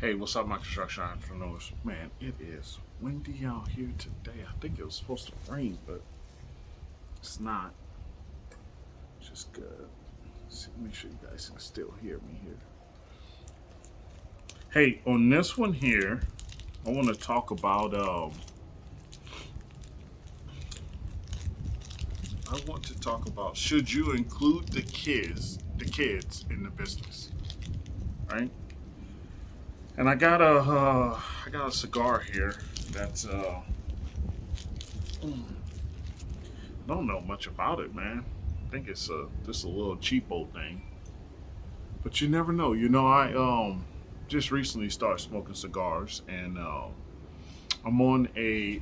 Hey, what's up, my construction entrepreneurs? Man, it is windy out here today. I think it was supposed to rain, but it's not. It's just good. See, make sure you guys can still hear me here. Hey, on this one here, I want to talk about. I want to talk about should you include the kids in the business, right? And I got a cigar here that's I don't know much about it, man. I think it's just a little cheapo thing. But you never know. I just recently started smoking cigars, and I'm on a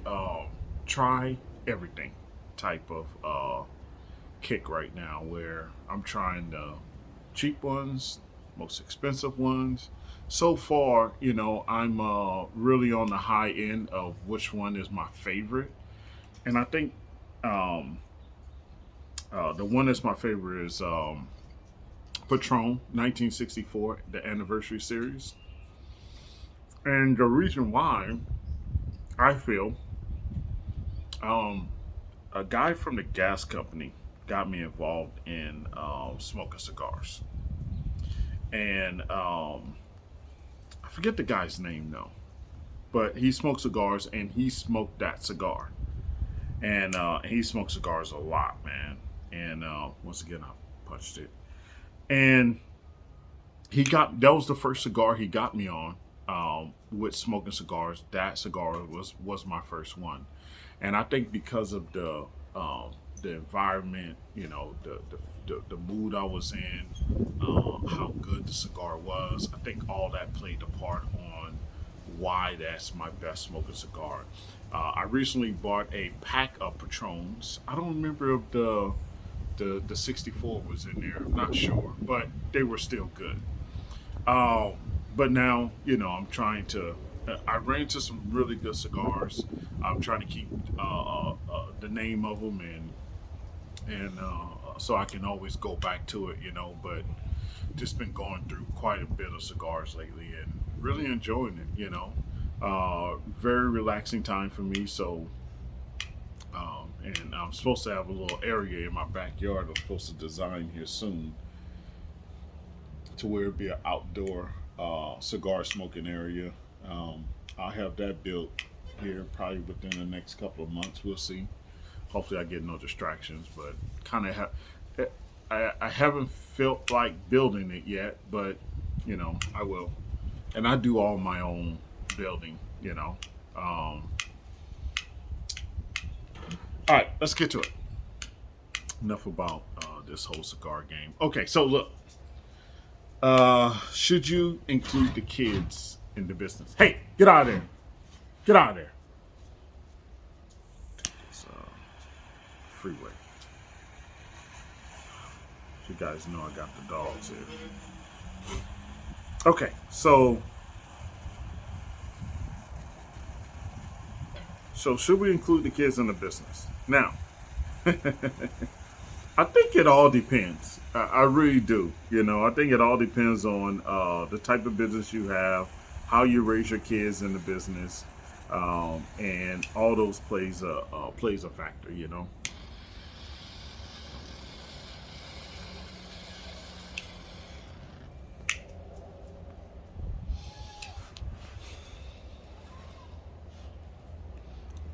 try everything type of kick right now, where I'm trying the cheap ones, most expensive ones. So far, I'm really on the high end of which one is my favorite, and I think um, the one that's my favorite is Patron 1964, the anniversary series. And the reason why I feel um, a guy from the gas company got me involved in smoking cigars. And I forget the guy's name though, but he smoked cigars and he smoked that cigar. And he smoked cigars a lot, man. And once again, I punched it. And that was the first cigar he got me on with smoking cigars. That cigar was my first one, and I think because of the environment, the mood I was in, how good the cigar was. I think all that played a part on why that's my best smoking cigar. I recently bought a pack of Patrons. I don't remember if the 64 was in there. I'm not sure, but they were still good. Um, but now, I'm trying to. I ran into some really good cigars. I'm trying to keep the name of them, and so I can always go back to it, But just been going through quite a bit of cigars lately, and really enjoying it, Very relaxing time for me. So, and I'm supposed to have a little area in my backyard. I'm supposed to design here soon to where it'd be an outdoor cigar smoking area. I'll have that built here probably within the next couple of months. We'll see. Hopefully, I get no distractions, but kind of I haven't felt like building it yet, but I will. And I do all my own building. All right, let's get to it. Enough about this whole cigar game. Okay, so look, should you include the kids in the business? Hey, get out of there! Get out of there! It's freeway. You guys know I got the dogs here. Okay, so should we include the kids in the business? Now, I think it all depends. I really do. I think it all depends on the type of business you have, how you raise your kids in the business, and all those plays a factor.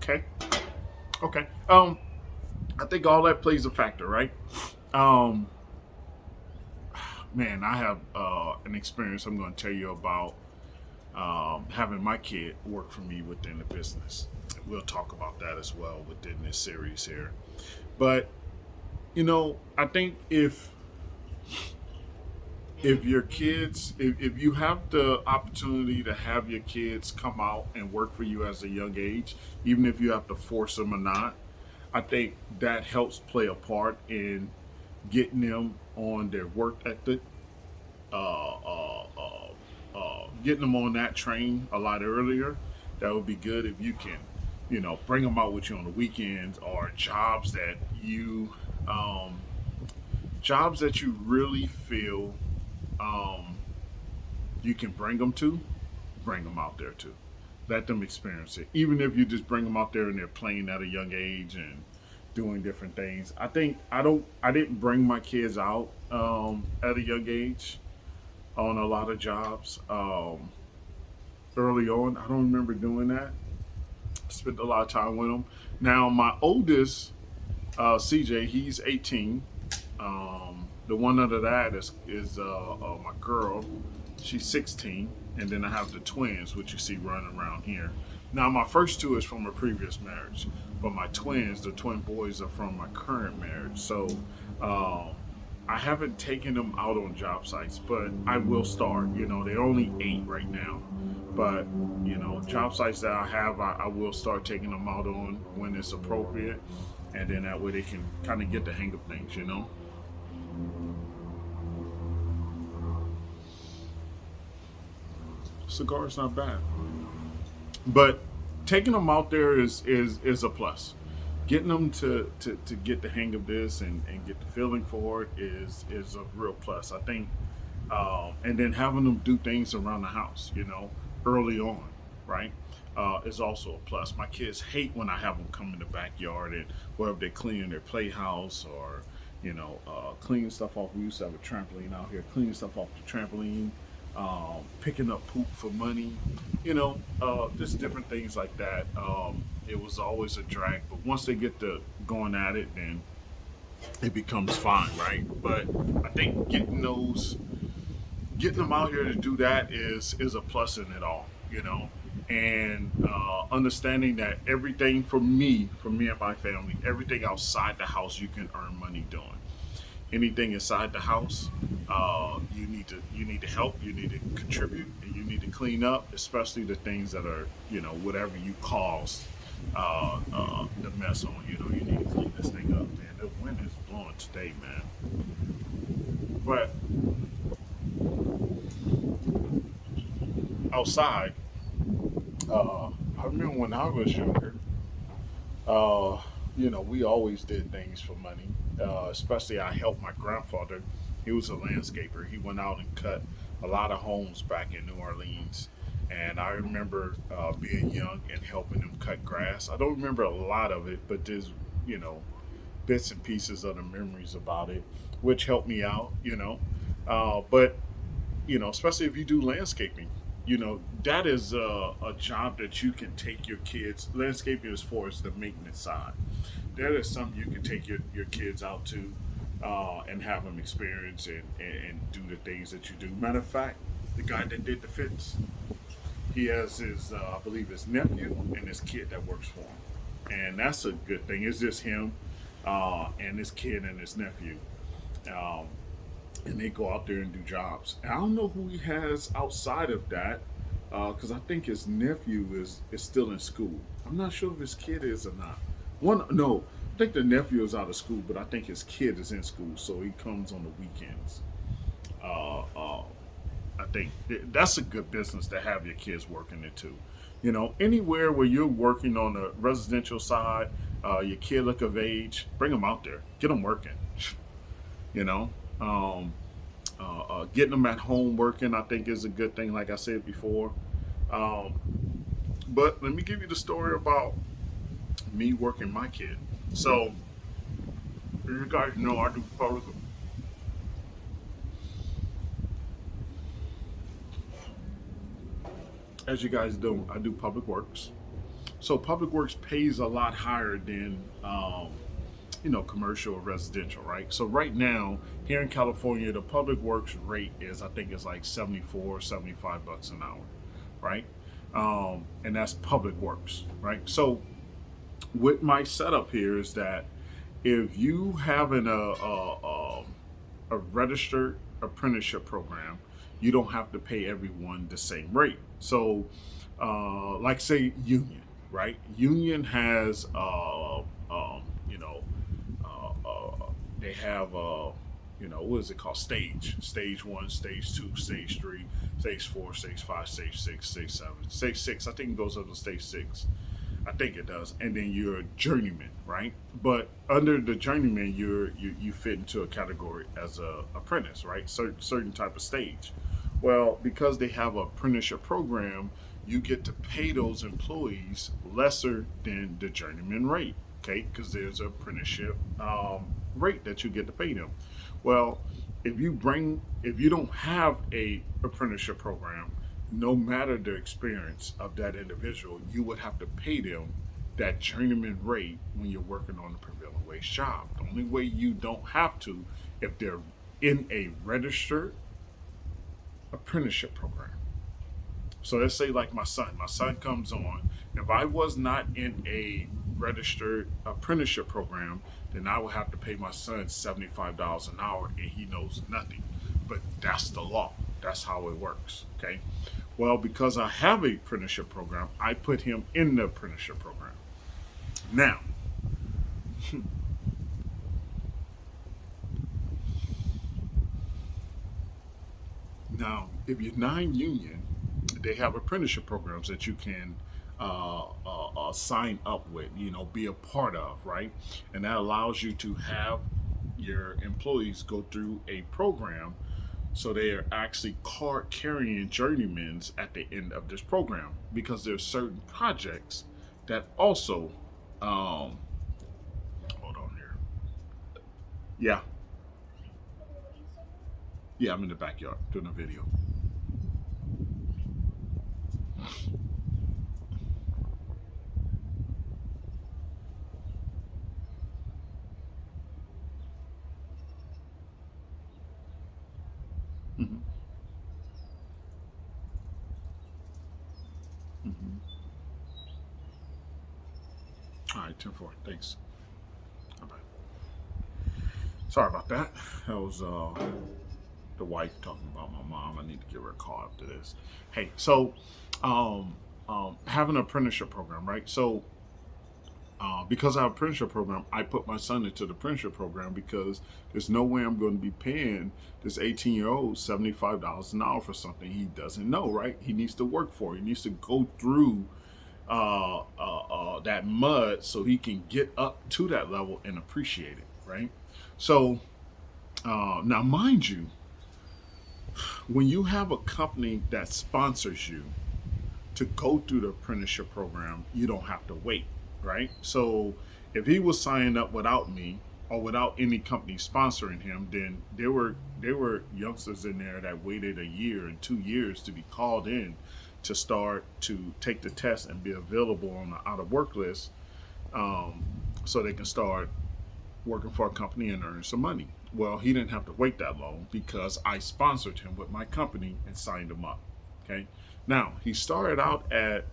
Okay. Okay. I think all that plays a factor, right? Um, man, I have an experience I'm going to tell you about having my kid work for me within the business. We'll talk about that as well within this series here. But I think if your kids, if you have the opportunity to have your kids come out and work for you as a young age, even if you have to force them or not, I think that helps play a part in getting them on their work ethic, getting them on that train a lot earlier. That would be good if you can, bring them out with you on the weekends or um, jobs that you really feel um, you can bring them to. bring them out there too. Let them experience it. Even if you just bring them out there and they're playing at a young age and doing different things. I didn't bring my kids out at a young age on a lot of jobs early on. I don't remember doing that. I spent a lot of time with them. Now my oldest, CJ, he's 18. The one under that is my girl. She's 16, and then I have the twins, which you see running around here. Now my first two is from a previous marriage, but my twins, the twin boys, are from my current marriage. So um, I haven't taken them out on job sites, but I will start. You know, they're only 8 right now, but you know, job sites that I have, I will start taking them out on when it's appropriate, and then that way they can kind of get the hang of things. You know. Cigar's not bad, but taking them out there is a plus. Getting them to get the hang of this and get the feeling for it is a real plus. I think, and then having them do things around the house, you know, early on, right, is also a plus. My kids hate when I have them come in the backyard and whether they're cleaning their playhouse or cleaning stuff off. We used to have a trampoline out here, cleaning stuff off the trampoline, picking up poop for money, just different things like that. It was always a drag, but once they get to going at it, then it becomes fine, right? But I think getting them out here to do that is a plus in it all, and understanding that everything for me and my family, everything outside the house you can earn money doing. Anything inside the house, you need to help, you need to contribute, and you need to clean up, especially the things that are whatever you caused the mess on. You need to clean this thing up, man. The wind is blowing today, man. But outside, I remember when I was younger, we always did things for money. Especially, I helped my grandfather. He was a landscaper. He went out and cut a lot of homes back in New Orleans. And I remember being young and helping him cut grass. I don't remember a lot of it, but there's, you know, bits and pieces of the memories about it, which helped me out, but especially if you do landscaping, that is a job that you can take your kids. Landscaping as far as the maintenance side, that is something you can take your kids out to and have them experience and do the things that you do. Matter of fact, the guy that did the fence, he has his, I believe, his nephew and his kid that works for him, and that's a good thing. It's just him and his kid and his nephew. Um, and they go out there and do jobs. And I don't know who he has outside of that, because I think his nephew is still in school. I'm not sure if his kid is or not. No, I think the nephew is out of school, but I think his kid is in school, so he comes on the weekends. Uh, uh, I think that's a good business to have your kids working it too. Anywhere where you're working on the residential side, your kid look of age, bring them out there, get them working. You know, um, getting them at home working, I think, is a good thing. Like I said before, um, but let me give you the story about me working my kid. So, you guys know I do public. As you guys do, I do public works. So public works pays a lot higher than commercial or residential, right? So right now here in California, the public works rate is, I think, it's like 74, 75 bucks an hour, right? And that's public works, right? So with my setup here is that if you have a registered apprenticeship program, you don't have to pay everyone the same rate. So, like say Union, right? Union has, you know, they have, what is it called? Stage one, stage two, stage three, stage four, stage five, stage six, stage seven, stage six. I think it goes up to stage six. I think it does. And then you're a journeyman, right? But under the journeyman, you fit into a category as a apprentice, right? Certain type of stage. Well, because they have a apprenticeship program, you get to pay those employees lesser than the journeyman rate, okay? Because there's an apprenticeship rate that you get to pay them. Well, if you don't have a apprenticeship program, no matter the experience of that individual, you would have to pay them that journeyman rate when you're working on a prevailing wage job. The only way you don't have to, if they're in a registered apprenticeship program. So let's say like my son comes on. If I was not in a registered apprenticeship program, then I would have to pay my son $75 an hour and he knows nothing. But that's the law. That's how it works. Okay. Well, because I have a apprenticeship program, I put him in the apprenticeship program. Now, if you're non-union, they have apprenticeship programs that you can sign up with, be a part of, right? And that allows you to have your employees go through a program so they are actually card carrying journeymans at the end of this program because there's certain projects that also, hold on here. Yeah, yeah, I'm in the backyard doing a video. Hmm. Hmm. All right, 10-4. Thanks. Bye-bye. Sorry about that. That was the wife talking about my mom. I need to give her a call after this. Hey, so having an apprenticeship program, right? So because I have an apprenticeship program, I put my son into the apprenticeship program because there's no way I'm going to be paying this 18-year-old $75 an hour for something he doesn't know, right? He needs to work for it. He needs to go through that mud so he can get up to that level and appreciate it, right? So now, mind you, when you have a company that sponsors you to go through the apprenticeship program, you don't have to wait, right? So if he was signing up without me or without any company sponsoring him, then there were youngsters in there that waited a year and 2 years to be called in to start to take the test and be available on the out of work list, um, so they can start working for a company and earn some money. Well, he didn't have to wait that long because I sponsored him with my company and signed him up. Okay. Now he started out at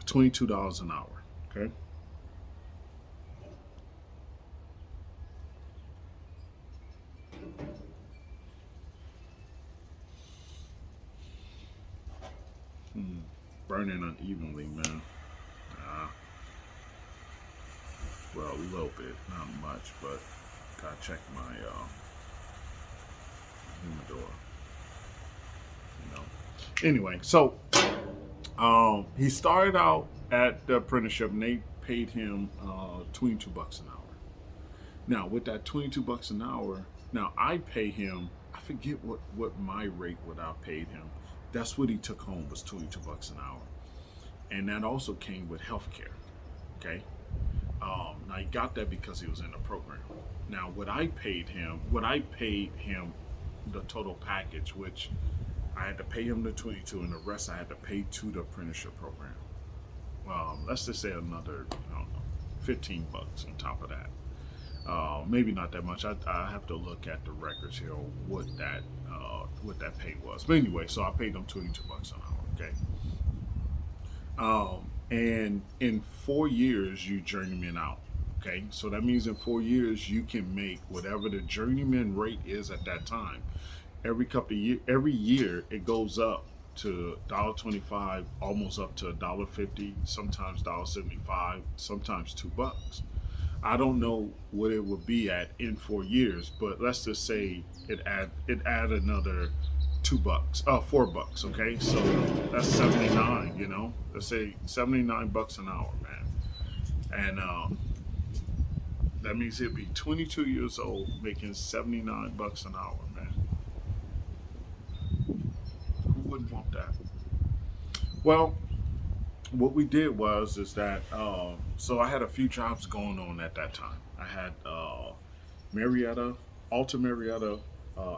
$22 an hour. Okay. Hmm. Burning unevenly, man. Uh, well, a little bit, not much, but gotta check my humidor. You know. Anyway, so he started out at the apprenticeship, and they paid him $22 an hour. Now, with that $22 an hour, now I pay him. I forget what my rate what I paid him. That's what he took home was $22 an hour, and that also came with health care. Okay. Now he got that because he was in the program. Now, what I paid him, the total package, which I had to pay him the 22, and the rest I had to pay to the apprenticeship program. Let's just say another, I don't know, $15 on top of that. Maybe not that much. I have to look at the records here on what that pay was. But anyway, so I paid them $22 an hour. Okay. And in 4 years, you journeyman out. Okay, so that means in 4 years you can make whatever the journeyman rate is at that time. Every year it goes up to $1.25, almost up to $1.50, sometimes $1.75, sometimes $2. I don't know what it would be at in 4 years, but let's just say it add another $2, $4. Okay, so that's 79. Let's say $79 an hour, man, and that means he'll be 22 years old making $79 an hour, man. wouldn't want that. Well, what we did was is that so I had a few jobs going on at that time. I had Marietta, Alta Marietta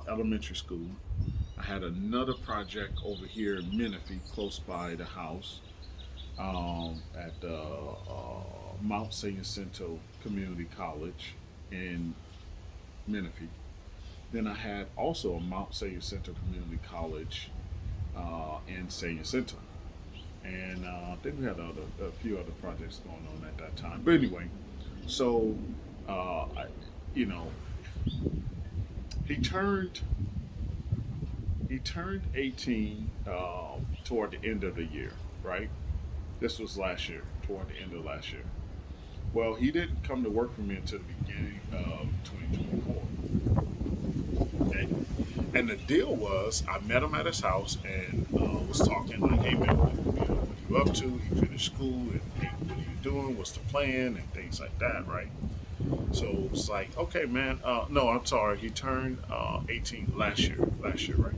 Elementary School. I had another project over here in Menifee, close by the house, at Mount San Jacinto Community College in Menifee. Then I had also a Mount San Jacinto Community College in San Jacinto. And I think we had a few other projects going on at that time. But anyway, so I, you know, he turned he turned 18 toward the end of the year, right? This was last year, toward the end of last year. Well, he didn't come to work for me until the beginning of 2024. Okay, and the deal was, I met him at his house and was talking like, "Hey man, what are you up to?" He finished school, and hey, what are you doing? What's the plan? And things like that, right? So it's like, okay, man. No, I'm sorry. He turned 18 last year. Last year, right?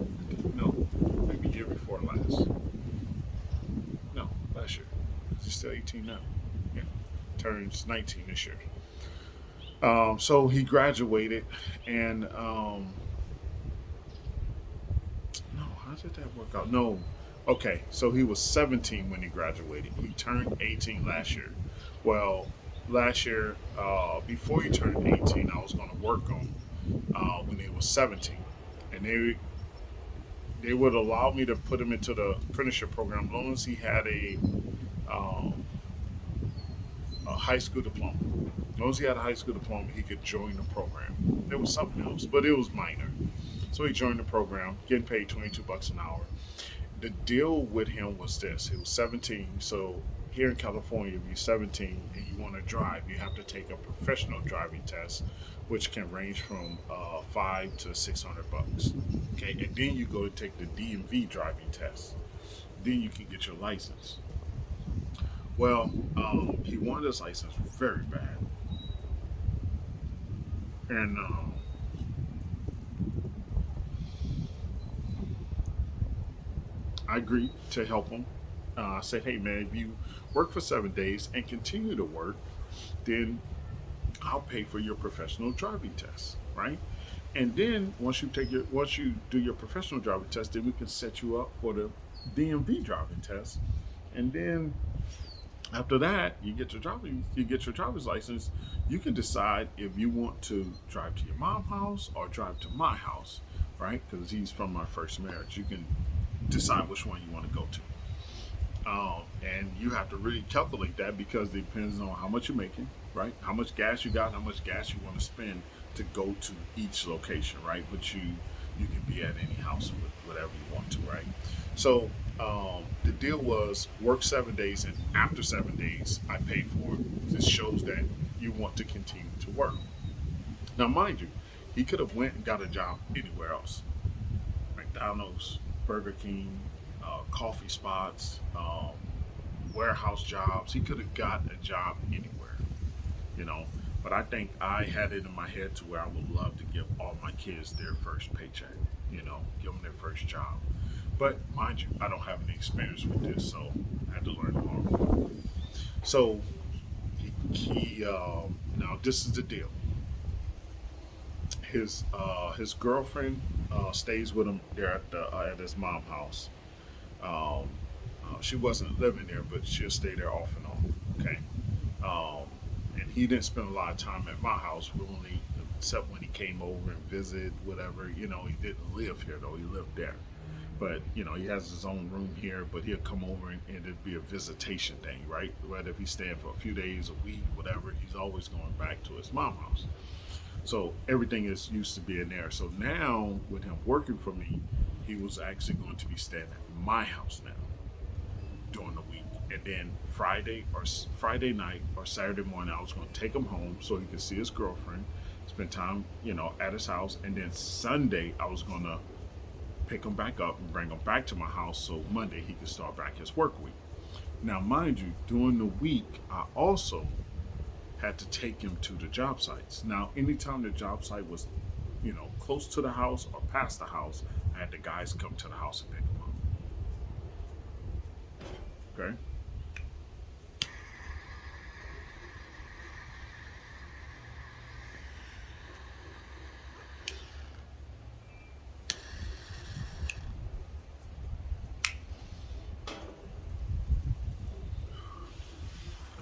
No, maybe year before last. No, last year. He's still 18 now. Yeah, turns 19 this year. So he graduated, and no, how did that work out? No, okay. So he was 17 when he graduated. He turned 18 last year. Well, last year, before he turned 18, I was going to work on when he was 17, and they would allow me to put him into the apprenticeship program as long as he had um, a high school diploma. As long as he had a high school diploma, he could join the program. There was something else, but it was minor. So he joined the program, getting paid $22 an hour. The deal with him was this: he was 17. So here in California, if you're 17 and you want to drive, you have to take a professional driving test, which can range from five to $600. Okay, and then you go to take the DMV driving test. Then you can get your license. Well, he wanted his license very bad, and I agreed to help him. I said, "Hey, man, if you work for 7 days and continue to work, then I'll pay for your professional driving test, right? And then once you do your professional driving test, then we can set you up for the DMV driving test. And then after that, you get your driver's license. You can decide if you want to drive to your mom's house or drive to my house, right? Because he's from my first marriage. You can decide which one you want to go to." And you have to really calculate that because it depends on how much you're making, right? How much gas you got, how much gas you want to spend to go to each location, right? But you can be at any house with whatever you want to, right? So the deal was work 7 days, and after 7 days, I pay for it. This shows that you want to continue to work. Now, mind you, he could have went and got a job anywhere else, McDonald's, Burger King, coffee spots, warehouse jobs. He could have got a job anywhere, you know. But I think I had it in my head to where I would love to give all my kids their first paycheck, give them their first job. But mind you, I don't have any experience with this, so I had to learn the hard way. So now this is the deal. His girlfriend stays with him there at his mom's house. Um, she wasn't living there, but she'll stay there off and on. Okay. Um, and he didn't spend a lot of time at my house. We only, except when he came over and visited, whatever. He didn't live here though. He lived there. But he has his own room here. But he'll come over and it'd be a visitation thing, right? Whether if he's staying for a few days, a week, whatever, he's always going back to his mom's house. So everything is used to being there. So now with him working for me, he was actually going to be staying at my house now during the week. And then Friday night or Saturday morning, I was going to take him home so he could see his girlfriend, spend time, at his house. And then Sunday, I was going to pick him back up and bring him back to my house so Monday he could start back his work week. Now, mind you, during the week, I also had to take him to the job sites. Now, anytime the job site was, close to the house or past the house, I had the guys come to the house and pick him up. Okay.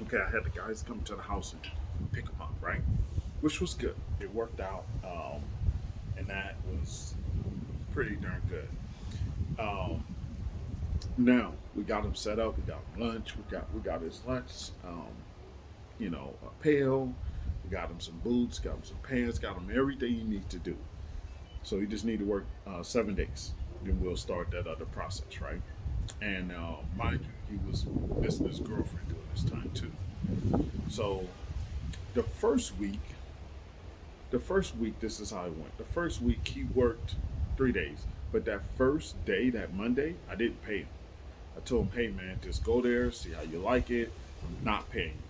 Okay, I had the guys come to the house and pick them up, right? Which was good. It worked out, and that was pretty darn good. Um, Now we got him set up. We got him lunch. We got his lunch. A pail. We got him some boots. Got him some pants. Got him everything he needs to do. So he just need to work 7 days. Then we'll start that other process, right? And mind you, he was missing his girlfriend during this time too. So the first week, this is how it went. The first week he worked 3 days, but that first day, that Monday, I didn't pay him. I told him, hey man, just go there, see how you like it. I'm not paying you.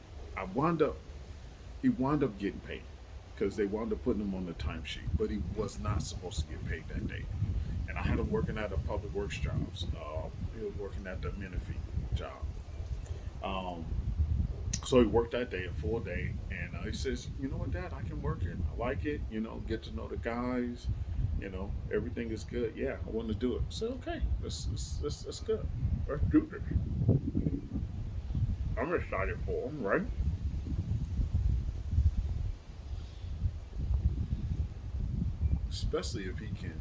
He wound up getting paid because they wound up putting him on the timesheet, but he was not supposed to get paid that day. And I had him working at a public works jobs. He was working at the Menifee job. Um, so he worked that day, a full day, and he says, you know what, Dad, I can work it. I like it. Get to know the guys. Everything is good. Yeah, I want to do it. So okay, that's good. Let's do this. I'm excited for him, right? Especially if he can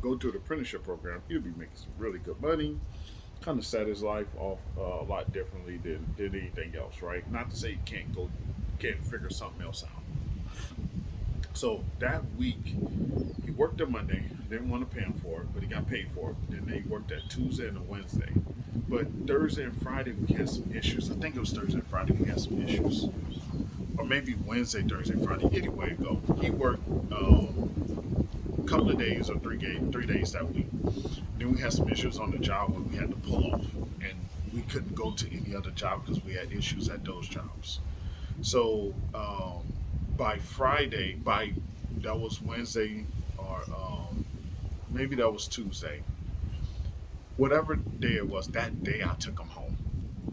go to the apprenticeship program. He'll be making some really good money. Kind of set his life off a lot differently than anything else, right? Not to say he can't figure something else out. So that week, he worked a Monday. Didn't want to pay him for it, but he got paid for it. Then he worked that Tuesday and a Wednesday. But Thursday and Friday we had some issues. I think it was Thursday and Friday we had some issues, or maybe Wednesday, Thursday, Friday. Anyway, go. He worked a couple of days or 3 days that week. Then we had some issues on the job where we had to pull off, and we couldn't go to any other job because we had issues at those jobs. So by Friday, by that was Wednesday, or maybe that was Tuesday. Whatever day it was, that day I took him home,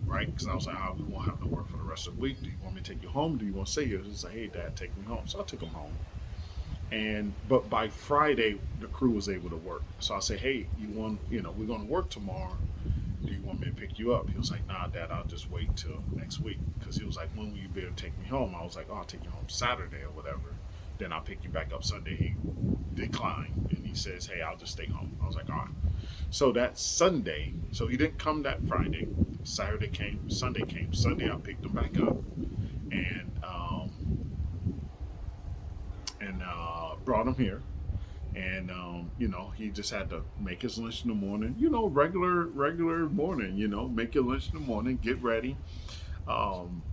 right? Because I was like, we won't have to work for the rest of the week. Do you want me to take you home? Do you want to stay here? He was like, hey, Dad, take me home. So I took him home. But by Friday, the crew was able to work. So I said, hey, we're going to work tomorrow. Do you want me to pick you up? He was like, nah, Dad, I'll just wait till next week. Because he was like, when will you be able to take me home? I was like, I'll take you home Saturday or whatever. Then I'll pick you back up Sunday. He declined. And he says, hey, I'll just stay home. I was like, all right. So that Sunday, so he didn't come that Friday. Saturday came, Sunday came. Sunday I picked him back up and brought him here. And he just had to make his lunch in the morning. Regular morning. Make your lunch in the morning, get ready, um,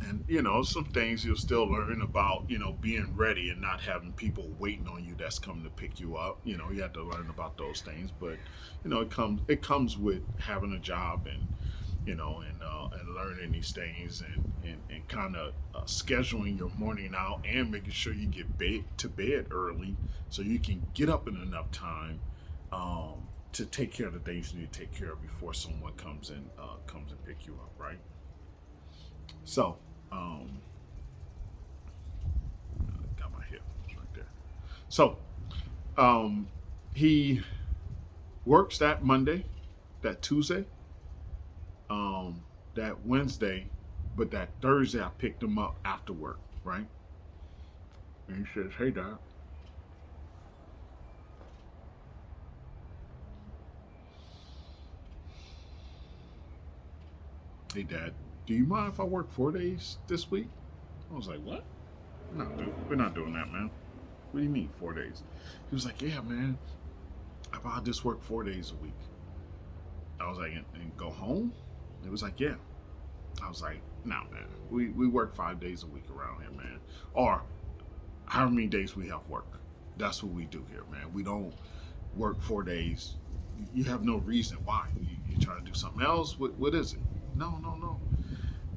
and some things you'll still learn about being ready and not having people waiting on you that's coming to pick you up. You have to learn about those things, but it comes with having a job and and learning these things and kind of scheduling your morning out and making sure you get to bed early so you can get up in enough time to take care of the things you need to take care of before someone comes and pick you up, right? So, got my headphones right there. So, um, he works that Monday, that Tuesday, um, that Wednesday, but that Thursday I picked him up after work, right? And he says, "Hey, Dad, hey, Dad, do you mind if I work 4 days this week?" I was like, "What? No, dude, we're not doing that, man. What do you mean 4 days?" He was like, "Yeah, man. How about I just work 4 days a week?" I was like, and go home?" He was like, "Yeah." I was like, "Nah, man. We work 5 days a week around here, man. Or however many days we have work. That's what we do here, man. We don't work 4 days. You have no reason why. You trying to do something else? What is it?" No, no, no.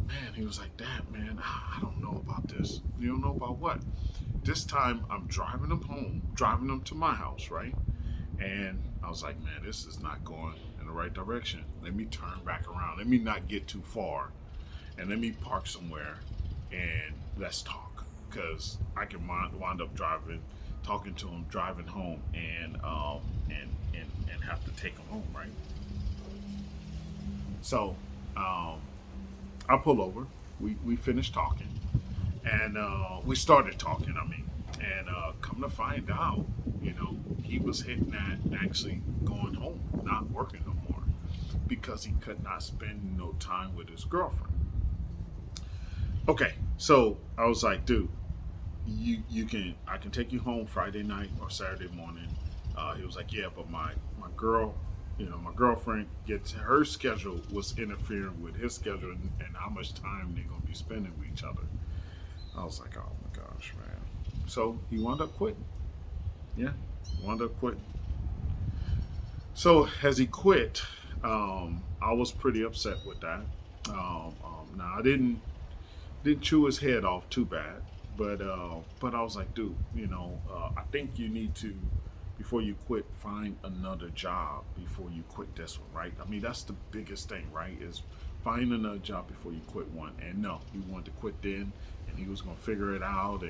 Man, he was like, "Dad, man, I don't know about this." "You don't know about what?" This time I'm driving him home, driving him to my house, right? And I was like, "Man, this is not going in the right direction. Let me turn back around. Let me not get too far, and let me park somewhere, and let's talk. Because I can wind up driving, talking to him, driving home, and have to take him home, right? So I pull over. We finished talking, and we started talking. I mean, and come to find out, he was hitting that actually going home, not working no more, because he could not spend no time with his girlfriend. Okay, so I was like, dude, you can I can take you home Friday night or Saturday morning. He was like, yeah, but my girl, my girlfriend gets her schedule was interfering with his schedule, and how much time they're gonna be spending with each other. I was like, oh my gosh, man. So he wound up quitting. Yeah, wound up quitting. So as he quit, I was pretty upset with that. Now I didn't chew his head off too bad, but I was like, dude, I think you need to, before you quit, find another job before you quit this one, right? I mean, that's the biggest thing, right? Is find another job before you quit one. And no, he wanted to quit then, and he was gonna figure it out,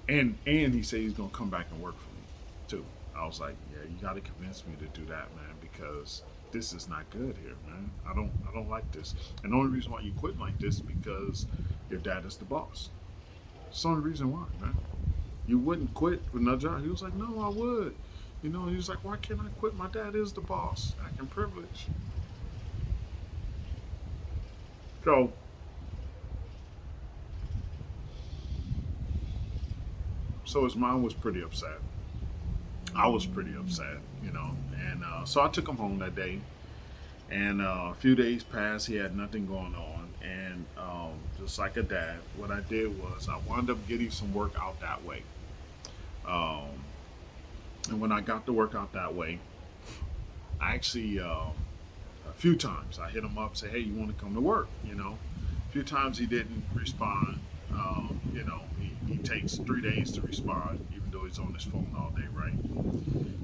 and he said he's gonna come back and work for me too. I was like, yeah, you got to convince me to do that, man, because this is not good here, man. I don't like this. And the only reason why you quit like this is because your dad is the boss. It's the only reason why, man. You wouldn't quit with another job. He was like, no, I would. He was like, why can't I quit? My dad is the boss. I can privilege. So, so his mom was pretty upset. I was pretty upset, and so I took him home that day. And a few days passed, he had nothing going on. And just like a dad, what I did was I wound up getting some work out that way. Um, and when I got to work out that way, I actually, a few times, I hit him up, say, hey, you want to come to work? A few times he didn't respond. He takes 3 days to respond, even though he's on his phone all day, right?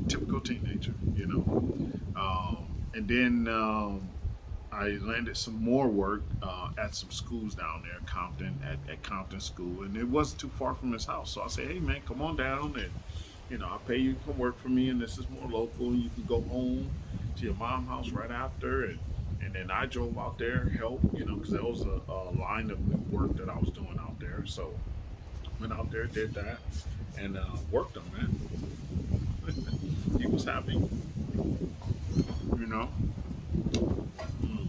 Typical teenager, and then I landed some more work at some schools down there, Compton, at Compton School, and it wasn't too far from his house. So I said, hey man, come on down, and I'll pay you to come work for me, and this is more local, and you can go home to your mom's house right after, and then I drove out there, help, because there was a line of new work that I was doing out there. So went out there, did that, and worked them, man. He was happy, you know. Mm.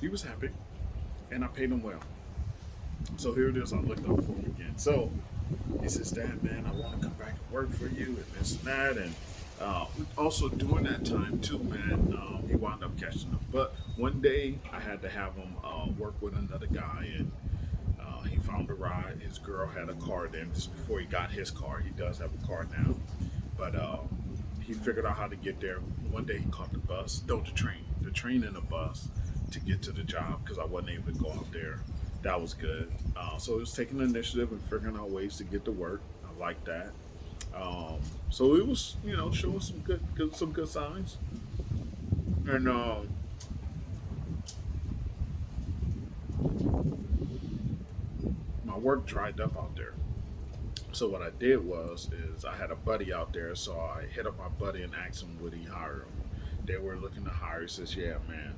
He was happy, and I paid him well. So here it is. I looked up for him again. So he says, "Dad, man, I want to come back and work for you, and this and that." And also during that time too, man, he wound up catching up. But one day I had to have him work with another guy, and he found a ride. His girl had a car then. Just before he got his car, he does have a car now, but he figured out how to get there. One day he caught the bus, no, the train and the bus to get to the job because I wasn't able to go out there. That was good. So it was taking the initiative and figuring out ways to get to work. I like that. So it was, showing some good signs. And my work dried up out there. So what I did is I had a buddy out there, so I hit up my buddy and asked him would he hire him. They were looking to hire. He says, "Yeah, man,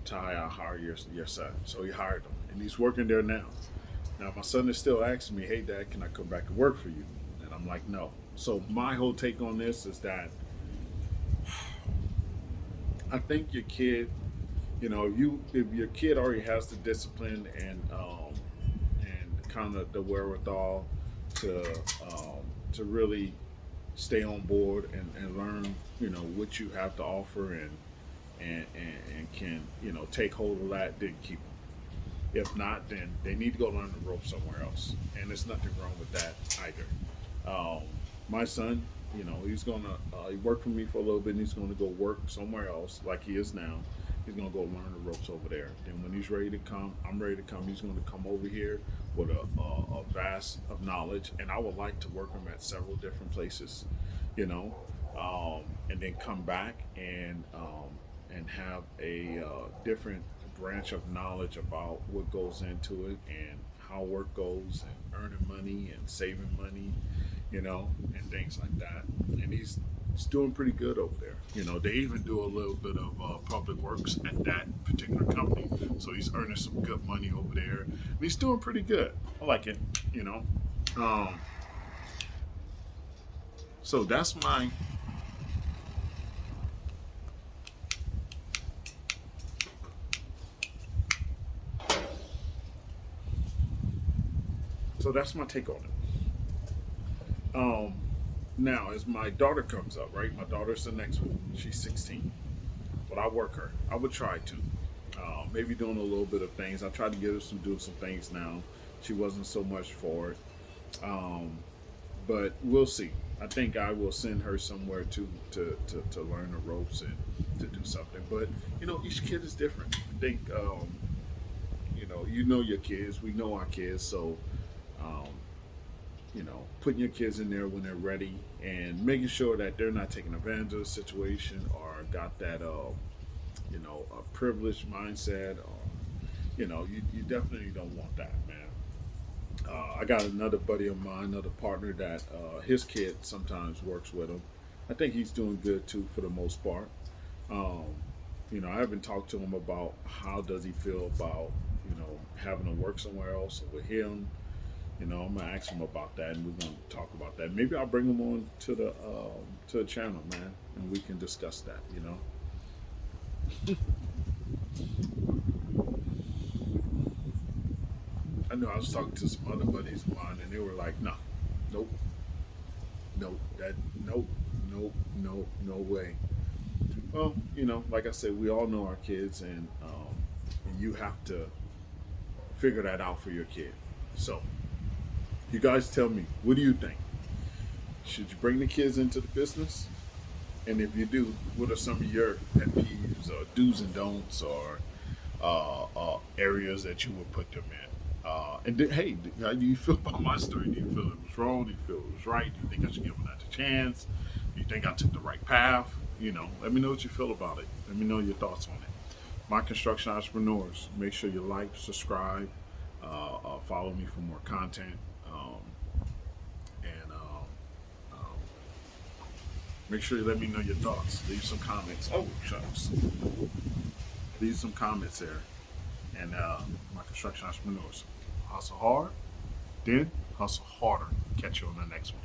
Ty, I'll hire your son." So he hired him, and he's working there now. Now my son is still asking me, "Hey, Dad, can I come back and work for you?" And I'm like, "No." So my whole take on this is that I think your kid, if your kid already has the discipline and kind of the wherewithal to to really stay on board and learn, what you have to offer and can take hold of that, then keep them. If not, then they need to go learn the rope somewhere else, and there's nothing wrong with that either. My son, You know, he's gonna he worked for me for a little bit, and he's gonna go work somewhere else, like he is now. He's gonna go learn the ropes over there. Then when he's ready to come, I'm ready to come. He's gonna come over here with a vast of knowledge, and I would like to work him at several different places, you know, and then come back and have a different branch of knowledge about what goes into it and how work goes and earning money and saving money, you know, and things like that. And he's doing pretty good over there. You know, they even do a little bit of public works at that particular company, so he's earning some good money over there. And he's doing pretty good. I like it. You know, um, so that's my that's my take on it. Um, Now, as my daughter comes up, right? My daughter's the next one. She's 16. But I work her. I would try to. Maybe doing a little bit of things. I tried to get her some do some things now. She wasn't so much for it. Um, but we'll see. I think I will send her somewhere to learn the ropes and to do something. But you know, each kid is different. I think you know your kids. We know our kids, so um, you know, putting your kids in there when they're ready and making sure that they're not taking advantage of the situation or got that, you know, a privileged mindset or, you know, you definitely don't want that, man. I got another buddy of mine, another partner that his kid sometimes works with him. I think he's doing good too for the most part. Um, you know, I haven't talked to him about how does he feel about, you know, having to work somewhere else with him. You know, I'm gonna ask him about that, and we're gonna talk about that. Maybe I'll bring him on to the channel, man, and we can discuss that. You know, I know I was talking to some other buddies of mine, and they were like, "No, nope, nope, that nope, nope, nope, no way." Well, you know, like I said, we all know our kids, and you have to figure that out for your kid. So, you guys tell me, what do you think? Should you bring the kids into the business? And if you do, what are some of your pet peeves or do's and don'ts or areas that you would put them in? Hey, how do you feel about my story? Do you feel it was wrong? Do you feel it was right? Do you think I should give them another chance? Do you think I took the right path? You know, let me know what you feel about it. Let me know your thoughts on it. My construction entrepreneurs, make sure you like, subscribe, follow me for more content, and make sure you let me know your thoughts. Leave some comments. Oh, shucks. Leave some comments there. And my construction entrepreneurs, hustle hard, then hustle harder. Catch you on the next one.